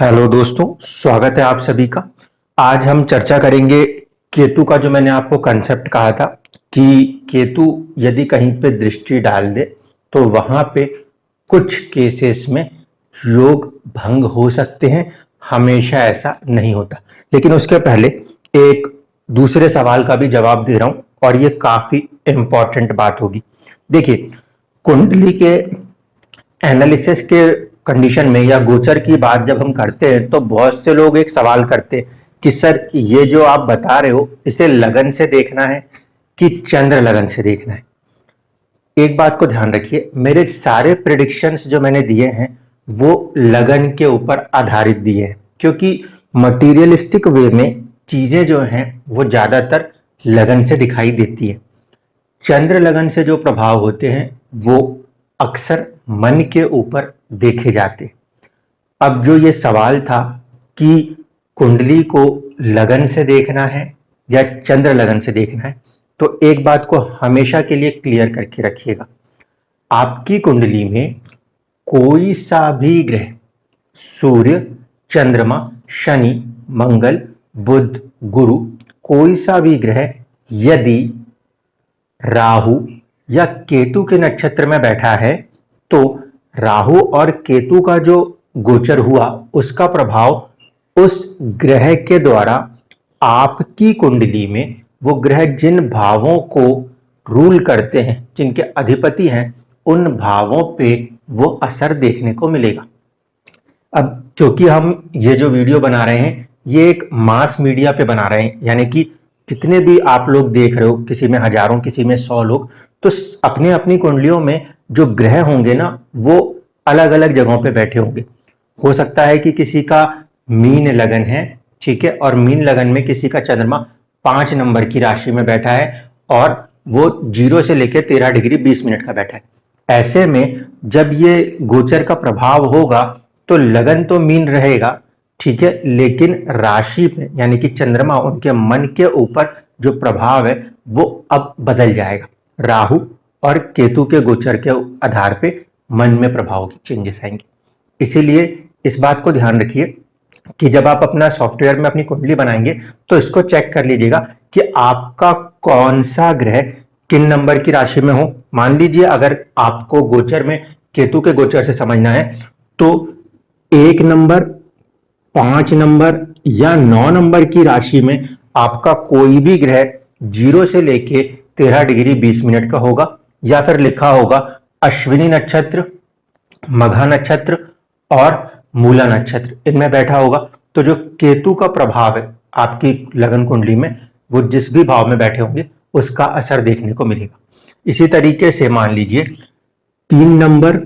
Hello दोस्तों, स्वागत है आप सभी का। आज हम चर्चा करेंगे केतु का। जो मैंने आपको कंसेप्ट कहा था कि केतु यदि कहीं पे दृष्टि डाल दे तो वहां पे कुछ केसेस में योग भंग हो सकते हैं। हमेशा ऐसा नहीं होता। लेकिन उसके पहले एक दूसरे सवाल का भी जवाब दे रहा हूं और ये काफी इंपॉर्टेंट बात होगी। देखिए, कुंडली के एनालिसिस के कंडीशन में या गोचर की बात जब हम करते हैं तो बहुत से लोग एक सवाल करते हैं कि सर, ये जो आप बता रहे हो इसे लगन से देखना है कि चंद्र लगन से देखना है। एक बात को ध्यान रखिए, मेरे सारे प्रिडिक्शंस जो मैंने दिए हैं वो लगन के ऊपर आधारित दिए हैं, क्योंकि मटीरियलिस्टिक वे में चीजें जो हैं वो ज्यादातर लगन से दिखाई देती है। चंद्र लगन से जो प्रभाव होते हैं वो अक्सर मन के ऊपर देखे जाते। अब जो ये सवाल था कि कुंडली को लगन से देखना है या चंद्र लगन से देखना है, तो एक बात को हमेशा के लिए क्लियर करके रखिएगा। आपकी कुंडली में कोई सा भी ग्रह, सूर्य, चंद्रमा, शनि, मंगल, बुध, गुरु, कोई सा भी ग्रह यदि राहु या केतु के नक्षत्र में बैठा है तो राहु और केतु का जो गोचर हुआ उसका प्रभाव उस ग्रह के द्वारा आपकी कुंडली में, वो ग्रह जिन भावों को रूल करते हैं, जिनके अधिपति हैं, उन भावों पे वो असर देखने को मिलेगा। अब क्योंकि हम ये जो वीडियो बना रहे हैं ये एक मास मीडिया पे बना रहे हैं, यानी कि जितने भी आप लोग देख रहे हो, किसी में हजारों, किसी में 100 लोग, तो अपने अपनी कुंडलियों में जो ग्रह होंगे ना वो अलग अलग जगहों पे बैठे होंगे। हो सकता है कि किसी का मीन लगन है, ठीक है, और मीन लगन में किसी का चंद्रमा 5 नंबर की राशि में बैठा है और वो 0 से लेकर 13 डिग्री 20 मिनट का बैठा है। ऐसे में जब ये गोचर का प्रभाव होगा तो लगन तो मीन रहेगा, ठीक है, लेकिन राशि में यानी कि चंद्रमा, उनके मन के ऊपर जो प्रभाव है वो अब बदल जाएगा। राहु और केतु के गोचर के आधार पे मन में प्रभाव की चेंजेस आएंगे। इसीलिए इस बात को ध्यान रखिए कि जब आप अपना सॉफ्टवेयर में अपनी कुंडली बनाएंगे तो इसको चेक कर लीजिएगा कि आपका कौन सा ग्रह किन नंबर की राशि में हो। मान लीजिए अगर आपको गोचर में केतु के गोचर से समझना है तो 1 नंबर, 5 नंबर या 9 नंबर की राशि में आपका कोई भी ग्रह 0 से लेके 13 डिग्री 20 मिनट का होगा, या फिर लिखा होगा अश्विनी नक्षत्र, मघा नक्षत्र और मूला नक्षत्र, इनमें बैठा होगा। तो जो केतु का प्रभाव है आपकी लगन कुंडली में, वो जिस भी भाव में बैठे होंगे उसका असर देखने को मिलेगा। इसी तरीके से मान लीजिए 3 नंबर,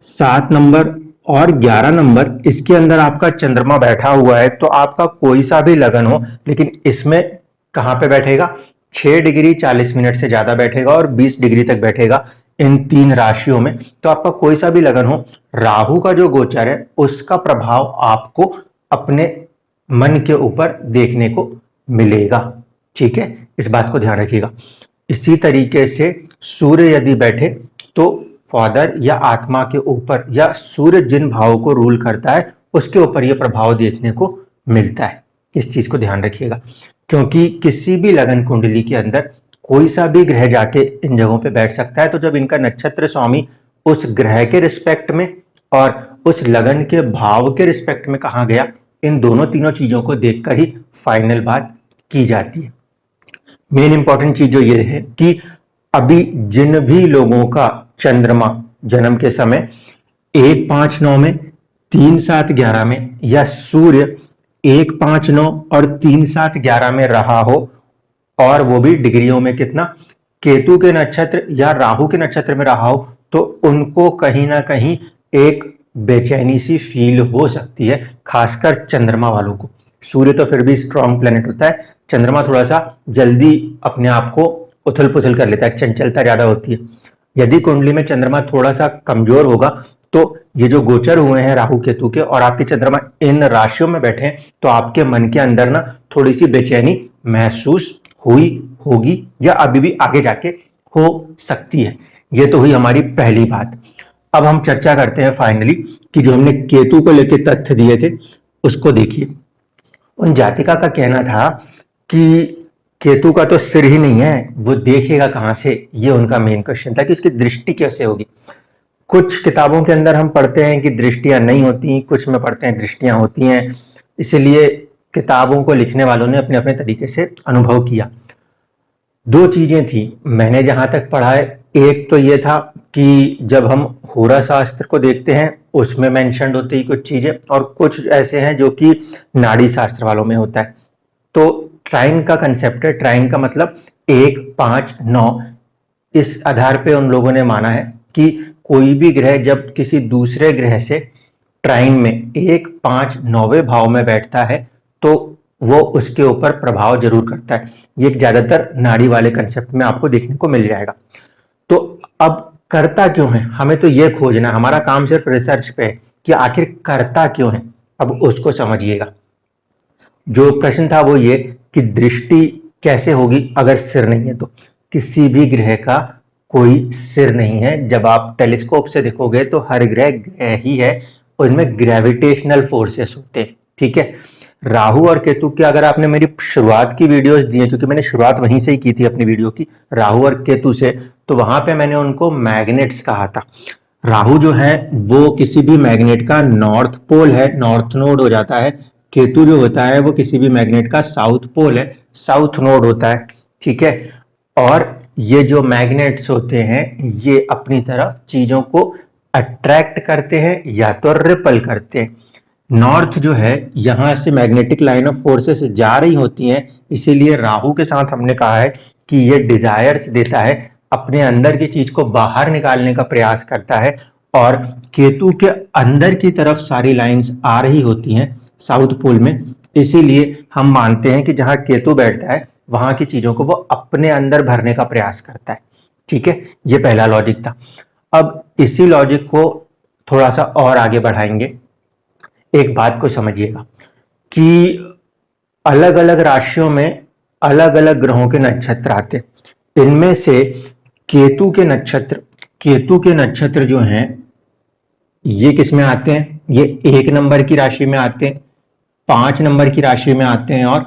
7 नंबर और 11 नंबर, इसके अंदर आपका चंद्रमा बैठा हुआ है, तो आपका कोई सा भी लगन हो, लेकिन इसमें कहां पे बैठेगा, 6 डिग्री 40 मिनट से ज्यादा बैठेगा और 20 डिग्री तक बैठेगा इन 3 राशियों में। तो आपका कोई सा भी लगन हो, राहु का जो गोचर है उसका प्रभाव आपको अपने मन के ऊपर देखने को मिलेगा, ठीक है, इस बात को ध्यान रखिएगा। इसी तरीके से सूर्य यदि बैठे तो फादर या आत्मा के ऊपर, या सूर्य जिन भावों को रूल करता है उसके ऊपर यह प्रभाव देखने को मिलता है। इस चीज को ध्यान रखिएगा, क्योंकि किसी भी लगन कुंडली के अंदर कोई सा भी ग्रह जाके इन जगहों पे बैठ सकता है। तो जब इनका नक्षत्र स्वामी उस ग्रह के रिस्पेक्ट में और उस लगन के भाव के रिस्पेक्ट में कहा गया, इन दोनों तीनों चीजों को देखकर ही फाइनल बात की जाती है। मेन इंपॉर्टेंट चीज जो ये है कि अभी जिन भी लोगों का चंद्रमा जन्म के समय 1, 5, 9 में, 3, 7, 11 में, या सूर्य 1, 5, 9 और 3, 7, 11 में रहा हो, और वो भी डिग्रियों में कितना, केतु के नक्षत्र या राहु के नक्षत्र में रहा हो, तो उनको कहीं ना कहीं एक बेचैनी सी फील हो सकती है, खासकर चंद्रमा वालों को। सूर्य तो फिर भी स्ट्रांग प्लेनेट होता है, चंद्रमा थोड़ा सा जल्दी अपने आप को उथल पुथल कर लेता है, चंचलता ज्यादा होती है। यदि कुंडली में चंद्रमा थोड़ा सा कमजोर होगा तो ये जो गोचर हुए हैं राहु केतु के और आपके चंद्रमा इन राशियों में बैठे हैं, तो आपके मन के अंदर ना थोड़ी सी बेचैनी महसूस हुई होगी या अभी भी आगे जाके हो सकती है। ये तो हुई हमारी पहली बात। अब हम चर्चा करते हैं फाइनली कि जो हमने केतु को लेकर तथ्य दिए थे उसको देखिए। उन जातिका का कहना था कि केतु का तो सिर ही नहीं है, वो देखेगा कहां से, ये उनका मेन क्वेश्चन था कि उसकी दृष्टि कैसे होगी। कुछ किताबों के अंदर हम पढ़ते हैं कि दृष्टियां नहीं होती, कुछ में पढ़ते हैं दृष्टियां होती हैं, इसलिए किताबों को लिखने वालों ने अपने अपने तरीके से अनुभव किया। दो चीजें थी मैंने जहां तक पढ़ा है, एक तो ये था कि जब हम होरा शास्त्र को देखते हैं उसमें मेंशन होती कुछ चीजें, और कुछ ऐसे हैं जो कि नाड़ी शास्त्र वालों में होता है। तो ट्राइन का कंसेप्ट है, ट्राइन का मतलब 1, 5, 9, इस आधार पे उन लोगों ने माना है कि कोई भी ग्रह जब किसी दूसरे ग्रह से ट्राइन में 1, 5, 9वें भाव में बैठता है तो वो उसके ऊपर प्रभाव जरूर करता है। ये ज्यादातर नाड़ी वाले कंसेप्ट में आपको देखने को मिल जाएगा। तो अब करता क्यों है, हमें तो ये खोजना, हमारा काम सिर्फ रिसर्च पे है कि आखिर करता क्यों है। अब उसको समझिएगा। जो प्रश्न था वो ये कि दृष्टि कैसे होगी अगर सिर नहीं है तो। किसी भी ग्रह का कोई सिर नहीं है। जब आप टेलीस्कोप से देखोगे तो हर ग्रह ग्रह ही है, उनमें ग्रेविटेशनल फोर्सेस होते हैं, ठीक है। राहु और केतु की अगर आपने मेरी शुरुआत की वीडियोस दी है, क्योंकि मैंने शुरुआत वहीं से ही की थी अपनी वीडियो की, राहु और केतु से, तो वहां पे मैंने उनको मैग्नेट्स कहा था। राहु जो है वो किसी भी मैग्नेट का नॉर्थ पोल है, नॉर्थ नोड हो जाता है। केतु जो होता है वो किसी भी मैग्नेट का साउथ पोल है, साउथ नोड होता है, ठीक है। और ये जो मैग्नेट्स होते हैं ये अपनी तरफ चीजों को अट्रैक्ट करते हैं या तो रिपल करते हैं। नॉर्थ जो है यहां से मैग्नेटिक लाइन ऑफ फोर्सेस जा रही होती हैं, इसीलिए राहु के साथ हमने कहा है कि ये डिजायर्स देता है, अपने अंदर की चीज को बाहर निकालने का प्रयास करता है। और केतु के अंदर की तरफ सारी लाइंस आ रही होती हैं साउथ पोल में, इसीलिए हम मानते हैं कि जहां केतु बैठता है वहां की चीजों को वो अपने अंदर भरने का प्रयास करता है, ठीक है। ये पहला लॉजिक था। अब इसी लॉजिक को थोड़ा सा और आगे बढ़ाएंगे। एक बात को समझिएगा कि अलग अलग राशियों में अलग अलग ग्रहों के नक्षत्र आते हैं। इनमें से केतु के नक्षत्र जो हैं ये किस में आते हैं, ये 1 नंबर की राशि में आते हैं, 5 नंबर की राशि में आते हैं और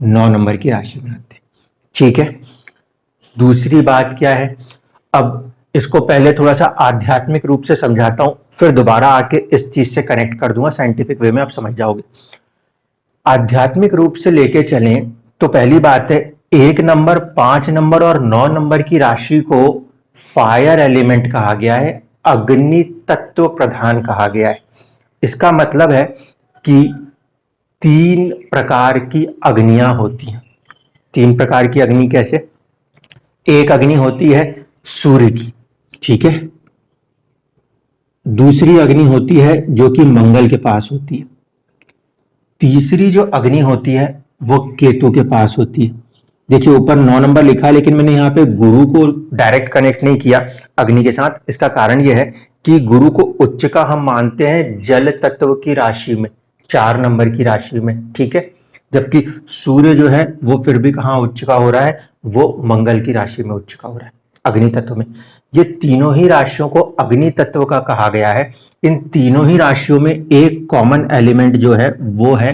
9 नंबर की राशि में आते हैं, ठीक है। दूसरी बात क्या है, अब इसको पहले थोड़ा सा आध्यात्मिक रूप से समझाता हूं, फिर दोबारा आके इस चीज से कनेक्ट कर दूंगा साइंटिफिक वे में, आप समझ जाओगे। आध्यात्मिक रूप से लेके चलें तो पहली बात है 1 नंबर, 5 नंबर और 9 नंबर की राशि को फायर एलिमेंट कहा गया है, अग्नि तत्व प्रधान कहा गया है। इसका मतलब है कि 3 प्रकार की अग्नियां होती हैं। 3 प्रकार की अग्नि कैसे, एक अग्नि होती है सूर्य की, ठीक है। दूसरी अग्नि होती है जो कि मंगल के पास होती है। तीसरी जो अग्नि होती है वो केतु के पास होती है। देखिए ऊपर 9 नंबर लिखा है, लेकिन मैंने यहाँ पे गुरु को डायरेक्ट कनेक्ट नहीं किया अग्नि के साथ। इसका कारण यह है कि गुरु को उच्च का हम मानते हैं जल तत्व की राशि में, 4 नंबर की राशि में, ठीक है। जबकि सूर्य जो है वो फिर भी कहाँ उच्च का हो रहा है, वो मंगल की राशि में उच्च का हो रहा है, अग्नि तत्व में। ये तीनों ही राशियों को अग्नि तत्व का कहा गया है। इन तीनों ही राशियों में एक कॉमन एलिमेंट जो है वो है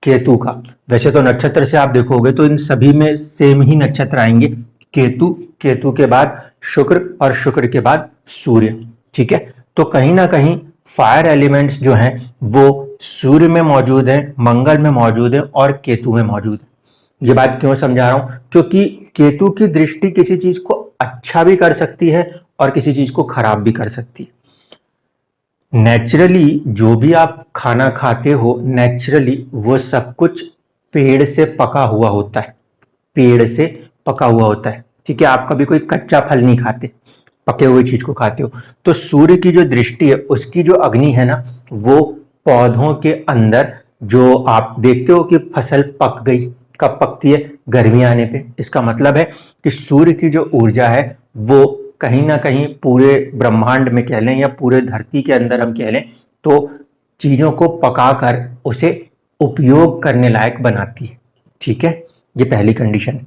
केतु का। वैसे तो नक्षत्र से आप देखोगे तो इन सभी में सेम ही नक्षत्र आएंगे, केतु, केतु के बाद शुक्र और शुक्र के बाद सूर्य, ठीक है। तो कहीं ना कहीं फायर एलिमेंट्स जो हैं वो सूर्य में मौजूद है, मंगल में मौजूद है और केतु में मौजूद है। ये बात क्यों समझा रहा हूं, क्योंकि केतु की दृष्टि किसी चीज को अच्छा भी कर सकती है और किसी चीज को खराब भी कर सकती है। नेचुरली जो भी आप खाना खाते हो, नेचुरली वो सब कुछ पेड़ से पका हुआ होता है, पेड़ से पका हुआ होता है, ठीक है। आप कभी कोई कच्चा फल नहीं खाते, पके हुए चीज को खाते हो। तो सूर्य की जो दृष्टि है, उसकी जो अग्नि है ना, वो पौधों के अंदर, जो आप देखते हो कि फसल पक गई, कब पकती है, गर्मी आने पे। इसका मतलब है कि सूर्य की जो ऊर्जा है वो कहीं ना कहीं पूरे ब्रह्मांड में कह लें या पूरे धरती के अंदर हम कह लें तो चीजों को पकाकर उसे उपयोग करने लायक बनाती है, ठीक है। ये पहली कंडीशन।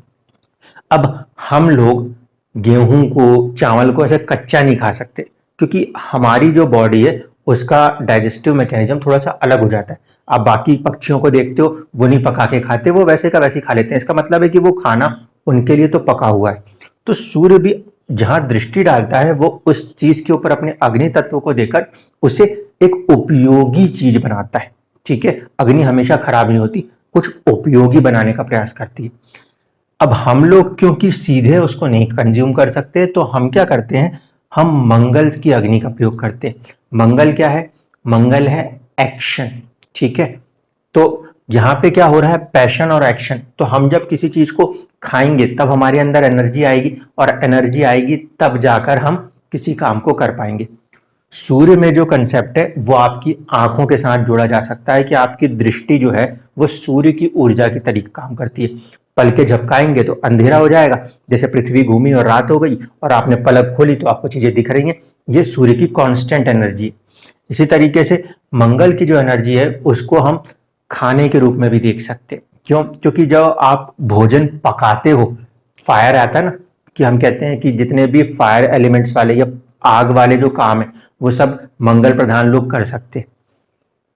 अब हम लोग गेहूं को, चावल को ऐसे कच्चा नहीं खा सकते, क्योंकि हमारी जो बॉडी है उसका डाइजेस्टिव मैकेनिज्म थोड़ा सा अलग हो जाता है। आप बाकी पक्षियों को देखते हो, वो नहीं पका के खाते, वो वैसे का वैसे ही खा लेते हैं। इसका मतलब है कि वो खाना उनके लिए तो पका हुआ है। तो सूर्य भी जहां दृष्टि डालता है वो उस चीज के ऊपर अपने अग्नि तत्व को देकर उसे एक उपयोगी चीज बनाता है। ठीक है, अग्नि हमेशा खराब नहीं होती, कुछ उपयोगी बनाने का प्रयास करती है। अब हम लोग क्योंकि सीधे उसको नहीं कंज्यूम कर सकते, तो हम क्या करते हैं, हम मंगल की अग्नि का प्रयोग करते हैं। मंगल क्या है? मंगल है एक्शन। ठीक है, तो यहाँ पे क्या हो रहा है, पैशन और एक्शन। तो हम जब किसी चीज को खाएंगे तब हमारे अंदर एनर्जी आएगी, और एनर्जी आएगी तब जाकर हम किसी काम को कर पाएंगे। सूर्य में जो कंसेप्ट है वो आपकी आंखों के साथ जोड़ा जा सकता है कि आपकी दृष्टि जो है वो सूर्य की ऊर्जा की तरीके काम करती है। पलके झपकाएंगे तो अंधेरा हो जाएगा, जैसे पृथ्वी घूमी और रात हो गई और आपने पलक खोली तो आपको चीजें दिख रही हैं। ये सूर्य की कांस्टेंट एनर्जी है। इसी तरीके से मंगल की जो एनर्जी है उसको हम खाने के रूप में भी देख सकते हैं। क्यों? क्योंकि जब आप भोजन पकाते हो, फायर आता है ना, कि हम कहते हैं कि जितने भी फायर एलिमेंट्स वाले या आग वाले जो काम है वो सब मंगल प्रधान लोग कर सकते हैं।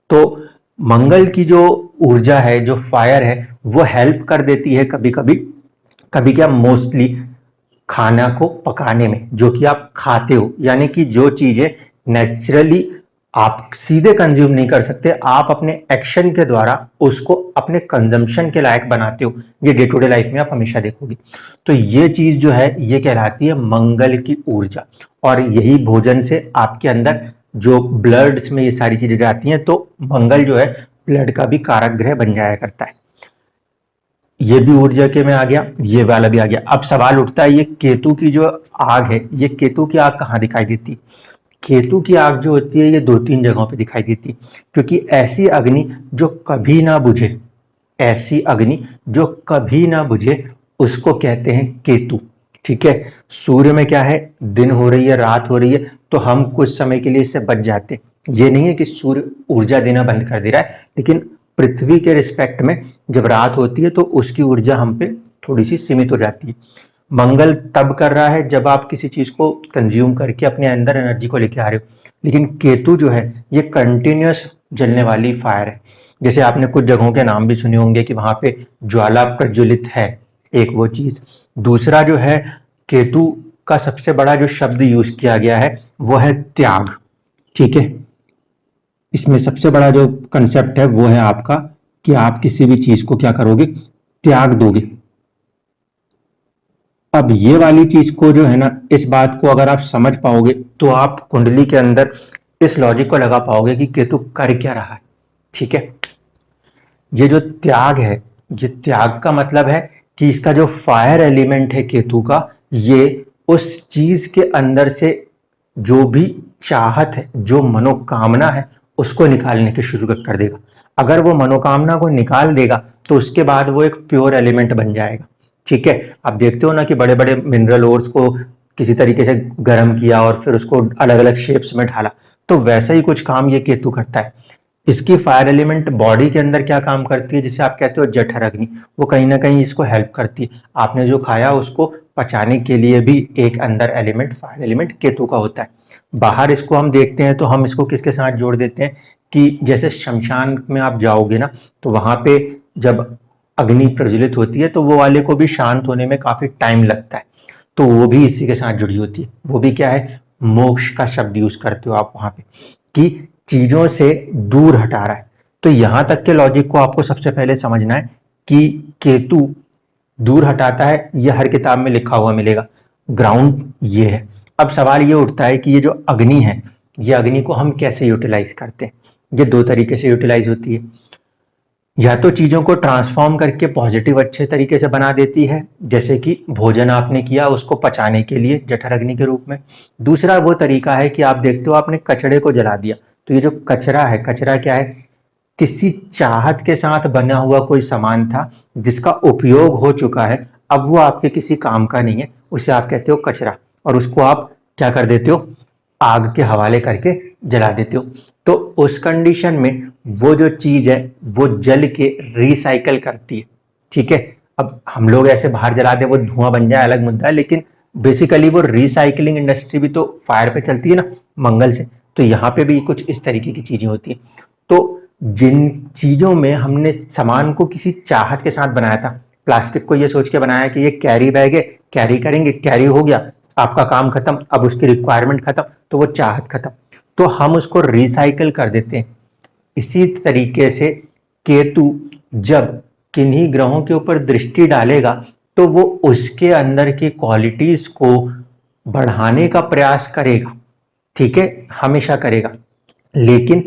तो मंगल की जो ऊर्जा है, जो फायर है, वो हेल्प कर देती है कभी कभी, कभी क्या मोस्टली खाना को पकाने में, जो कि आप खाते हो। यानी कि जो चीजें नेचुरली आप सीधे कंज्यूम नहीं कर सकते, आप अपने एक्शन के द्वारा उसको अपने कंजम्पशन के लायक बनाते हो। ये डे टू डे लाइफ में आप हमेशा देखोगे। तो ये चीज जो है ये कहलाती है मंगल की ऊर्जा, और यही भोजन से आपके अंदर जो ब्लड्स में ये सारी चीजें जाती हैं, तो मंगल जो है ब्लड का भी कारक ग्रह बन जाया करता है। ये भी ऊर्जा के में आ गया, ये वाला भी आ गया। अब सवाल उठता है, ये केतु की जो आग है, ये केतु की आग कहाँ दिखाई देती है? केतु की आग जो होती है ये 2-3 जगहों पे दिखाई देती है, क्योंकि ऐसी अग्नि जो कभी ना बुझे, ऐसी अग्नि जो कभी ना बुझे, उसको कहते हैं केतु। ठीक है, सूर्य में क्या है, दिन हो रही है, रात हो रही है, तो हम कुछ समय के लिए इससे बच जाते। ये नहीं है कि सूर्य ऊर्जा देना बंद कर दे रहा है, लेकिन पृथ्वी के रिस्पेक्ट में जब रात होती है तो उसकी ऊर्जा हम पे थोड़ी सी सीमित हो जाती है। मंगल तब कर रहा है जब आप किसी चीज को कंज्यूम करके अपने अंदर एनर्जी को लेके आ रहे हो, लेकिन केतु जो है ये कंटिन्यूअस जलने वाली फायर है। जैसे आपने कुछ जगहों के नाम भी सुने होंगे कि वहां पे ज्वाला प्रज्वलित है, एक वो चीज। दूसरा जो है, केतु का सबसे बड़ा जो शब्द यूज किया गया है वो है त्याग। ठीक है, इसमें सबसे बड़ा जो कंसेप्ट है वो है आपका कि आप किसी भी चीज को क्या करोगे, त्याग दोगे। अब ये वाली चीज को जो है ना, इस बात को अगर आप समझ पाओगे तो आप कुंडली के अंदर इस लॉजिक को लगा पाओगे कि केतु कर क्या रहा है। ठीक है, ये जो त्याग है, ये त्याग का मतलब है कि इसका जो फायर एलिमेंट है केतु का, ये उस चीज के अंदर से जो भी चाहत है, जो मनोकामना है, उसको निकालने की शुरू कर देगा। अगर वो मनोकामना को निकाल देगा तो उसके बाद वो एक प्योर एलिमेंट बन जाएगा। ठीक है, आप देखते हो ना कि बड़े बड़े मिनरल ओर्स को किसी तरीके से गर्म किया और फिर उसको अलग अलग शेप्स में ढाला, तो वैसा ही कुछ काम ये केतु करता है। इसकी फायर एलिमेंट बॉडी के अंदर क्या काम करती है, जिसे आप कहते हो जठर अग्नि, वो कहीं ना कहीं इसको हेल्प करती है। आपने जो खाया उसको पचाने के लिए भी एक अंदर एलिमेंट, फायर एलिमेंट केतु का होता है। बाहर इसको हम देखते हैं तो हम इसको किसके साथ जोड़ देते हैं कि जैसे शमशान में आप जाओगे ना, तो वहां पे जब अग्नि प्रज्वलित होती है तो वो वाले को भी शांत होने में काफी टाइम लगता है, तो वो भी इसी के साथ जुड़ी होती है। वो भी क्या है, मोक्ष का शब्द यूज करते हो आप वहां पे, कि चीजों से दूर हटा रहा है। तो यहां तक के लॉजिक को आपको सबसे पहले समझना है कि केतु दूर हटाता है, ये हर किताब में लिखा हुआ मिलेगा, ग्राउंड ये है। अब सवाल ये उठता है कि ये जो अग्नि है, ये अग्नि को हम कैसे यूटिलाइज करते हैं? ये 2 तरीके से यूटिलाइज होती है। या तो चीजों को ट्रांसफॉर्म करके पॉजिटिव अच्छे तरीके से बना देती है, जैसे कि भोजन आपने किया उसको पचाने के लिए जठर अग्नि के रूप में। दूसरा वो तरीका है कि आप देखते हो आपने कचड़े को जला दिया, तो ये जो कचरा है, कचरा क्या है, किसी चाहत के साथ बना हुआ कोई सामान था जिसका उपयोग हो चुका है, अब वो आपके किसी काम का नहीं है, उसे आप कहते हो कचरा, और उसको आप क्या कर देते हो, आग के हवाले करके जला देते हो। तो उस कंडीशन में वो जो चीज है वो जल के रिसाइकल करती है। ठीक है, अब हम लोग ऐसे बाहर जला दे वो धुआं बन जाए अलग मुद्दा है, लेकिन बेसिकली वो रिसाइकलिंग इंडस्ट्री भी तो फायर पे चलती है ना, मंगल से, तो यहाँ पे भी कुछ इस तरीके की चीजें होती हैं। तो जिन चीजों में हमने सामान को किसी चाहत के साथ बनाया था, प्लास्टिक को ये सोच के बनाया कि ये कैरी बैग है, कैरी करेंगे, कैरी हो गया, आपका काम खत्म, अब उसकी रिक्वायरमेंट खत्म, तो वो चाहत खत्म, तो हम उसको रिसाइकल कर देते हैं। इसी तरीके से केतु जब किन्हीं ग्रहों के ऊपर दृष्टि डालेगा तो वो उसके अंदर की क्वालिटीज को बढ़ाने का प्रयास करेगा, ठीक है, हमेशा करेगा। लेकिन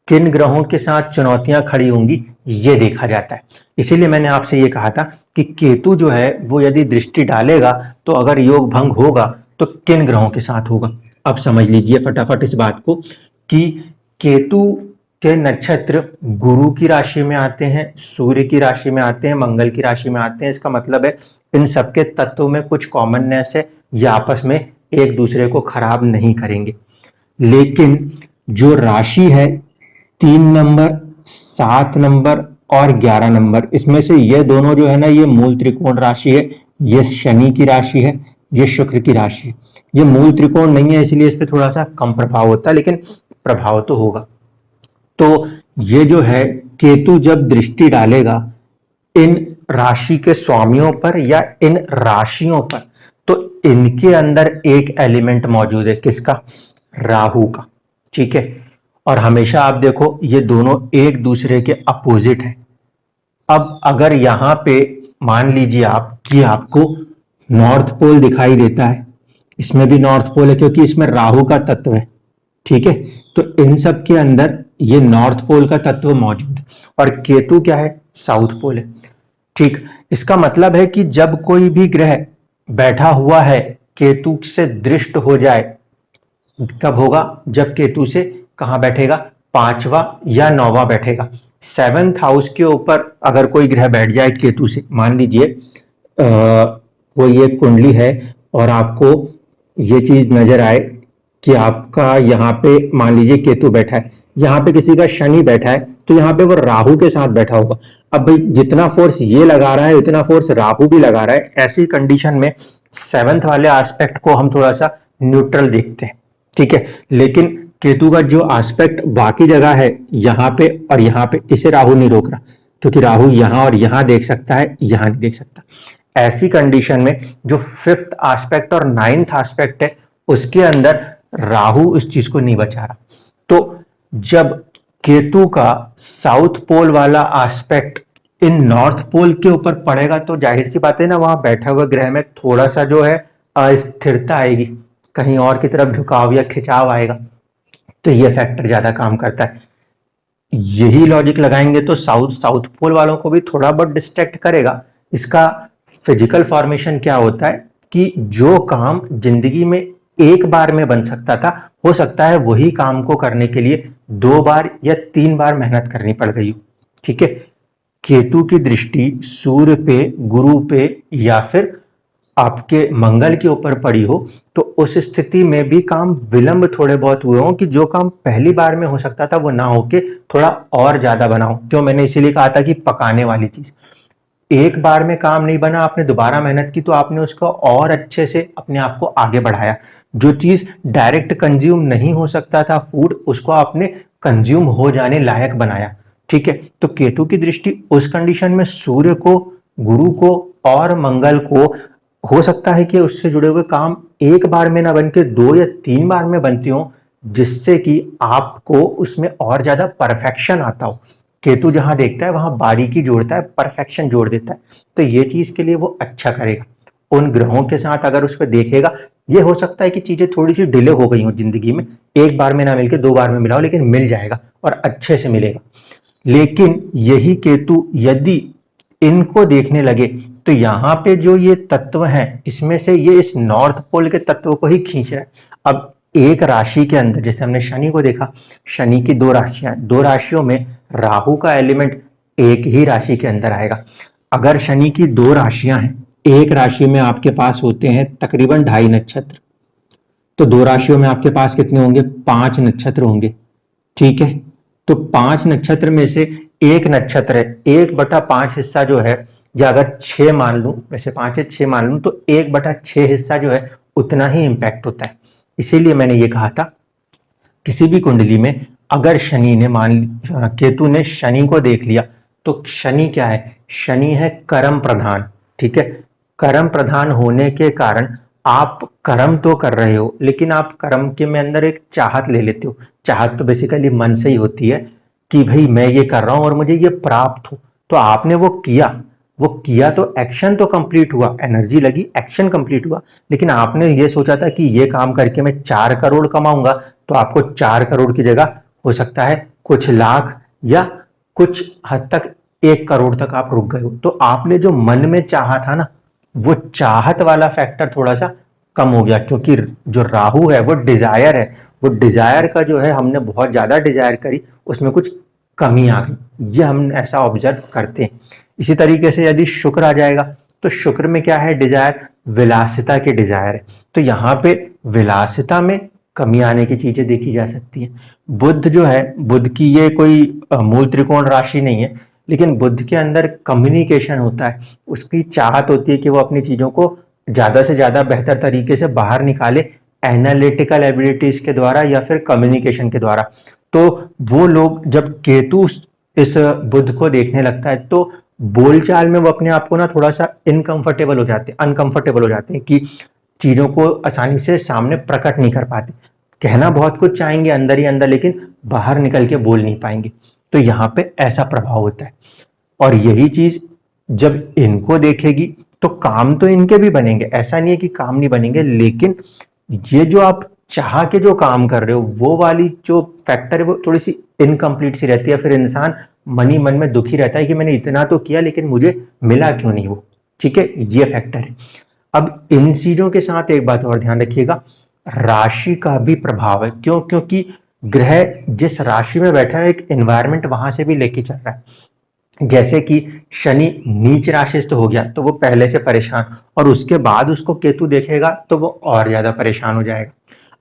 किन ग्रहों के साथ चुनौतियां खड़ी होंगी ये देखा जाता है। इसीलिए मैंने आपसे ये कहा था कि केतु जो है वो यदि दृष्टि डालेगा तो अगर योग भंग होगा तो किन ग्रहों के साथ होगा। अब समझ लीजिए फटाफट इस बात को कि केतु के नक्षत्र गुरु की राशि में आते हैं, सूर्य की राशि में आते हैं, मंगल की राशि में आते हैं। इसका मतलब है इन सबके तत्वों में कुछ कॉमननेस है, ये आपस में एक दूसरे को खराब नहीं करेंगे। लेकिन जो राशि है 3 नंबर, 7 नंबर और 11 नंबर, इसमें से ये दोनों जो है ना, ये मूल त्रिकोण राशि है, ये शनि की राशि है, ये शुक्र की राशि है। ये मूल त्रिकोण नहीं है इसलिए इस पर थोड़ा सा कम प्रभाव होता है, लेकिन प्रभाव तो होगा। तो ये जो है केतु जब दृष्टि डालेगा इन राशि के स्वामियों पर या इन राशियों पर, तो इनके अंदर एक एलिमेंट मौजूद है, किसका? राहु का, ठीक है। और हमेशा आप देखो ये दोनों एक दूसरे के अपोजिट हैं। अब अगर यहां पे मान लीजिए आप कि आपको नॉर्थ पोल दिखाई देता है, इसमें भी नॉर्थ पोल है क्योंकि इसमें राहु का तत्व है, ठीक है। तो इन सब के अंदर ये नॉर्थ पोल का तत्व मौजूद है और केतु क्या है? साउथ पोल है, ठीक। इसका मतलब है कि जब कोई भी ग्रह बैठा हुआ है केतु से दृष्ट हो जाए, कब होगा? जब केतु से कहां बैठेगा? 5वां या 9वां बैठेगा। 7th हाउस के ऊपर अगर कोई ग्रह बैठ जाए केतु से, मान लीजिए कोई एक कुंडली है और आपको ये चीज नजर आए कि आपका यहाँ पे मान लीजिए केतु बैठा है, यहाँ पे किसी का शनि बैठा है, तो यहाँ पे वो राहु के साथ बैठा होगा। अब भाई जितना फोर्स ये लगा रहा है उतना फोर्स राहु भी लगा रहा है। ऐसी कंडीशन में 7th वाले एस्पेक्ट को हम थोड़ा सा न्यूट्रल देखते हैं, ठीक है। लेकिन केतु का जो एस्पेक्ट बाकी जगह है यहाँ पे और यहाँ पे, इसे राहु नहीं रोक रहा क्योंकि राहु यहाँ और यहाँ देख सकता है, यहाँ नहीं देख सकता। ऐसी कंडीशन में जो 5th एस्पेक्ट और 9th एस्पेक्ट है उसके अंदर राहु उस चीज को नहीं बचा रहा। तो जब केतु का साउथ पोल वाला एस्पेक्ट इन नॉर्थ पोल के ऊपर पड़ेगा तो जाहिर सी बात है ना, वहां बैठा हुआ ग्रह में थोड़ा सा जो है अस्थिरता आएगी, कहीं और की तरफ झुकाव या खिंचाव आएगा, तो ये फैक्टर ज्यादा काम करता है। यही लॉजिक लगाएंगे तो साउथ पोल वालों को भी थोड़ा बहुत डिस्ट्रैक्ट करेगा। इसका फिजिकल फॉर्मेशन क्या होता है कि जो काम जिंदगी में एक बार में बन सकता था, हो सकता है वही काम को करने के लिए 2 बार या 3 बार मेहनत करनी पड़ गई हो, ठीक है। केतु की दृष्टि सूर्य पे, गुरु पे या फिर आपके मंगल के ऊपर पड़ी हो तो उस स्थिति में भी काम विलंब थोड़े बहुत हुए हों कि जो काम पहली बार में हो सकता था वो ना होके थोड़ा और ज्यादा बनाओ। क्यों? मैंने इसीलिए कहा था कि पकाने वाली चीज, एक बार में काम नहीं बना, आपने दोबारा मेहनत की तो आपने उसको और अच्छे से अपने आप को आगे बढ़ाया। जो चीज डायरेक्ट कंज्यूम नहीं हो सकता था फूड, उसको आपने कंज्यूम हो जाने लायक बनाया, ठीक है। तो केतु की दृष्टि उस कंडीशन में सूर्य को, गुरु को और मंगल को, हो सकता है कि उससे जुड़े हुए काम एक बार में ना बन के 2 या 3 बार में बनती हो, जिससे कि आपको उसमें और ज्यादा परफेक्शन आता हो। केतु जहां देखता है वहां बारीकी जोड़ता है, परफेक्शन जोड़ देता है, तो ये चीज के लिए वो अच्छा करेगा। उन ग्रहों के साथ अगर उस पर देखेगा, ये हो सकता है कि चीजें थोड़ी सी डिले हो गई हो जिंदगी में, एक बार में ना मिलके 2 बार में मिला हो, लेकिन मिल जाएगा और अच्छे से मिलेगा। लेकिन यही केतु यदि इनको देखने लगे तो यहाँ पे जो ये तत्व हैं इसमें से ये इस नॉर्थ पोल के तत्व को ही खींच रहा है। अब एक राशि के अंदर, जैसे हमने शनि को देखा, शनि की 2 राशियां, 2 राशियों में राहु का एलिमेंट एक ही राशि के अंदर आएगा। अगर शनि की 2 राशियां हैं, एक राशि में आपके पास होते हैं तकरीबन 2.5 नक्षत्र, तो 2 राशियों में आपके पास कितने होंगे? 5 नक्षत्र होंगे, ठीक है। तो 5 नक्षत्र में से एक नक्षत्र है, 1/5 हिस्सा जो है या अगर 6 मान लूँ, वैसे 5 है 6 मान लूँ, तो 1/6 हिस्सा जो है उतना ही इम्पैक्ट होता है। इसीलिए मैंने ये कहा था किसी भी कुंडली में अगर शनि ने केतु ने शनि को देख लिया, तो शनि क्या है, शनि है कर्म प्रधान, ठीक है। कर्म प्रधान होने के कारण आप कर्म तो कर रहे हो, लेकिन आप कर्म के में अंदर एक चाहत ले लेते हो। चाहत तो बेसिकली मन से ही होती है कि भाई मैं ये कर रहा हूं और मुझे ये प्राप्त हो, तो आपने वो किया तो एक्शन तो कंप्लीट हुआ, एनर्जी लगी, एक्शन कंप्लीट हुआ, लेकिन आपने ये सोचा था कि ये काम करके मैं 4 करोड़ कमाऊंगा, तो आपको 4 करोड़ की जगह हो सकता है कुछ लाख या कुछ हद तक 1 करोड़ तक आप रुक गए हो। तो आपने जो मन में चाहा था ना, वो चाहत वाला फैक्टर थोड़ा सा कम हो गया, क्योंकि जो राहु है वो डिजायर है, वो डिजायर का जो है हमने बहुत ज्यादा डिजायर करी, उसमें कुछ कमी आ गई, ये हम ऐसा ऑब्जर्व करते हैं। इसी तरीके से यदि शुक्र आ जाएगा, तो शुक्र में क्या है, डिजायर विलासिता के डिजायर है, तो यहाँ पे विलासिता में कमी आने की चीजें देखी जा सकती है। बुध जो है, बुध की ये कोई मूल त्रिकोण राशि नहीं है, लेकिन बुध के अंदर कम्युनिकेशन होता है, उसकी चाहत होती है कि वो अपनी चीजों को ज्यादा से ज्यादा बेहतर तरीके से बाहर निकाले, एनालिटिकल एबिलिटीज के द्वारा या फिर कम्युनिकेशन के द्वारा। तो वो लोग जब केतु इस बुध को देखने लगता है, तो बोलचाल में वो अपने आप को ना थोड़ा सा इनकंफर्टेबल हो जाते हैं, अनकंफर्टेबल हो जाते हैं, कि चीजों को आसानी से सामने प्रकट नहीं कर पाते, कहना बहुत कुछ चाहेंगे अंदर ही अंदर, लेकिन बाहर निकल के बोल नहीं पाएंगे। तो यहाँ पे ऐसा प्रभाव होता है, और यही चीज जब इनको देखेगी तो काम तो इनके भी बनेंगे, ऐसा नहीं है कि काम नहीं बनेंगे, लेकिन ये जो आप चाह के जो काम कर रहे हो, वो वाली जो फैक्टर है वो थोड़ी सी इनकम्प्लीट सी रहती है। फिर इंसान मन ही मन में दुखी रहता है कि मैंने इतना तो किया लेकिन मुझे मिला क्यों नहीं वो, ठीक है, ये फैक्टर है। अब इन चीजों के साथ एक बात और ध्यान रखिएगा, राशि का भी प्रभाव है। क्यों? क्योंकि ग्रह जिस राशि में बैठा है, एक एनवायरमेंट वहां से भी लेके चल रहा है। जैसे कि शनि नीच राशि तो हो गया, तो वो पहले से परेशान, और उसके बाद उसको केतु देखेगा तो वो और ज्यादा परेशान हो जाएगा।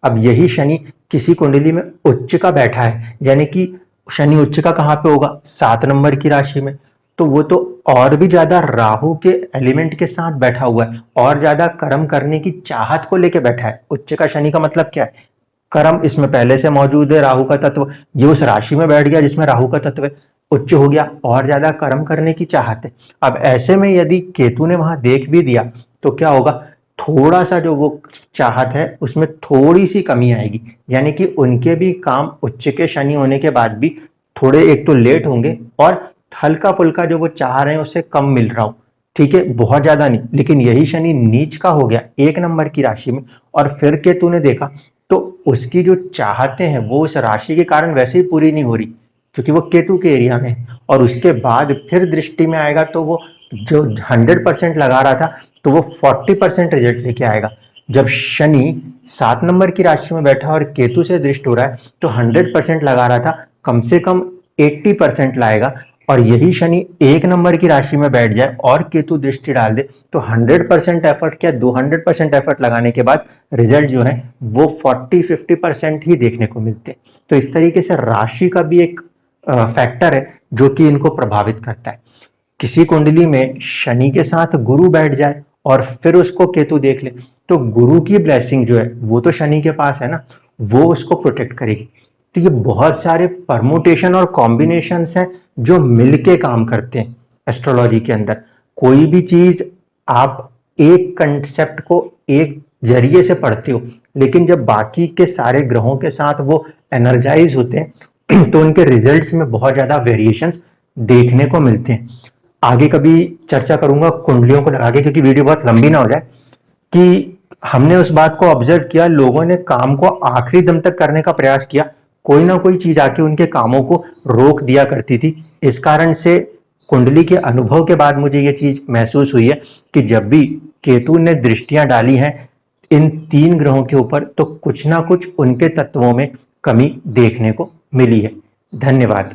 अब यही शनि किसी कुंडली में उच्च का बैठा है, यानी कि शनि उच्च का कहाँ पे होगा, 7 नंबर की राशि में, तो वो तो और भी ज्यादा राहु के एलिमेंट के साथ बैठा हुआ है, और ज्यादा कर्म करने की चाहत को लेके बैठा है। उच्च का शनि का मतलब क्या है, कर्म इसमें पहले से मौजूद है, राहु का तत्व, ये उस राशि में बैठ गया जिसमें राहु का तत्व है, उच्च हो गया, और ज्यादा कर्म करने की चाहत है। अब ऐसे में यदि केतु ने वहां देख भी दिया, तो क्या होगा, थोड़ा सा जो वो चाहत है उसमें थोड़ी सी कमी आएगी, यानी कि उनके भी काम उच्च के शनि होने के बाद भी थोड़े एक तो लेट होंगे, और हल्का फुल्का जो वो चाह रहे हैं उससे कम मिल रहा हो, ठीक है, बहुत ज्यादा नहीं। लेकिन यही शनि नीच का हो गया 1 नंबर की राशि में, और फिर केतु ने देखा, तो उसकी जो चाहते हैं वो उस राशि के कारण वैसे ही पूरी नहीं हो रही, क्योंकि वो केतु के एरिया में है, और उसके बाद फिर दृष्टि में आएगा तो वो जो 100% लगा रहा था, तो वो 40% रिजल्ट लेके आएगा। जब शनि 7 नंबर की राशि में बैठा और केतु से दृष्ट हो रहा है, तो 100% लगा रहा था, कम से कम 80% लाएगा। और यही शनि 1 नंबर की राशि में बैठ जाए और केतु दृष्टि डाल दे, तो 100% एफर्ट क्या, 200% एफर्ट लगाने के बाद रिजल्ट जो है वो 40-50% ही देखने को मिलते। तो इस तरीके से राशि का भी एक फैक्टर है जो कि इनको प्रभावित करता है। किसी कुंडली में शनि के साथ गुरु बैठ जाए और फिर उसको केतु देख ले, तो गुरु की ब्लेसिंग जो है वो तो शनि के पास है ना, वो उसको प्रोटेक्ट करेगी। तो ये बहुत सारे परमुटेशन और कॉम्बिनेशंस हैं जो मिलके काम करते हैं एस्ट्रोलॉजी के अंदर। कोई भी चीज आप एक कंसेप्ट को एक जरिए से पढ़ते हो, लेकिन जब बाकी के सारे ग्रहों के साथ वो एनर्जाइज होते हैं तो उनके रिजल्ट्स में बहुत ज्यादा वेरिएशंस देखने को मिलते हैं। आगे कभी चर्चा करूंगा कुंडलियों को लगा के, क्योंकि वीडियो बहुत लंबी ना हो जाए, कि हमने उस बात को ऑब्जर्व किया, लोगों ने काम को आखिरी दम तक करने का प्रयास किया, कोई ना कोई चीज आके उनके कामों को रोक दिया करती थी। इस कारण से कुंडली के अनुभव के बाद मुझे ये चीज महसूस हुई है कि जब भी केतु ने दृष्टियां डाली हैं इन 3 ग्रहों के ऊपर, तो कुछ ना कुछ उनके तत्वों में कमी देखने को मिली है। धन्यवाद।